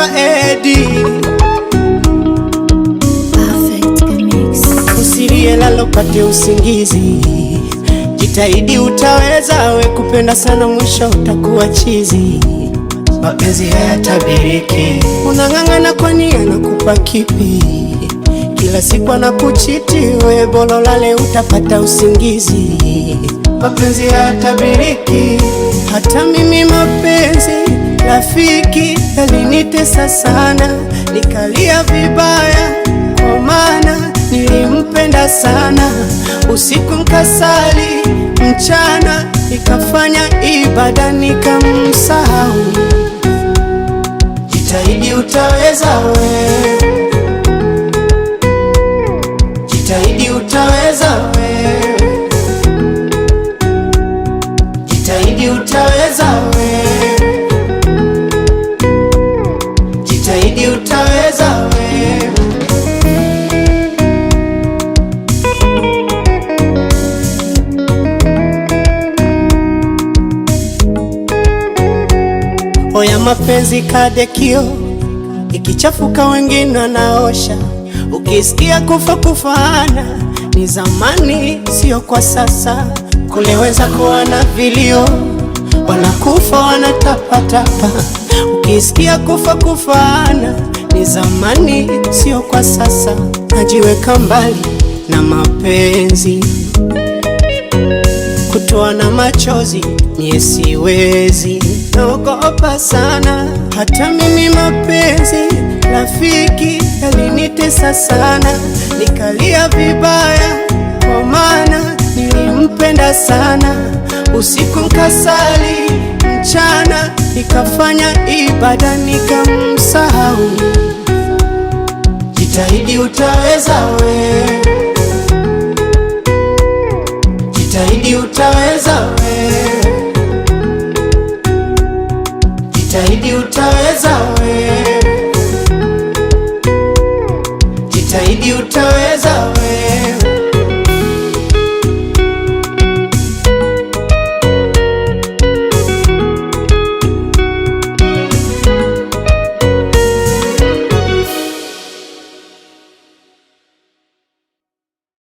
naitwa Eddie. Perfect mix. Usilie lalo pate usingizi, jitahidi utaweza, we kupenda sana mwisho utakuwa chizi. Mapenzi hayatabiriki, unang'ang'ana kwani anakupa kipi? Kila siku anakuchiti, we bolo lale utapata usingizi. Mapenzi hayatabiriki, hata mimi mapenzi rafiki yalinitesa sana, nikalia vibaya kwa maana nilimpenda sana. Usiku nkasali, mchana nikafanya ibada nikamsahau. Jitahidi utaweza we, jitahidi utaweza we, jitahidi utaweza we, jitahidi utaweza we. Oya mapenzi kadekio, ikichafuka wengine wanaosha. Ukisikia kufa kufaana ni zamani, sio kwa sasa. Kuleweza kuwa na vilio, wanakufa wanatapatapa. Ukisikia kufa kufaana ni zamani, sio kwa sasa. Najiweka mbali na mapenzi, kutoa na machozi mie siwezi, naogopa sana. Hata mimi mapenzi rafiki yalinitesa sana, nikalia vibaya kwa maana nilimpenda sana. Usiku nkasali, mchana nikafanya ibada nikamsahau. Jitahidi utaweza we, jitahidi utaweza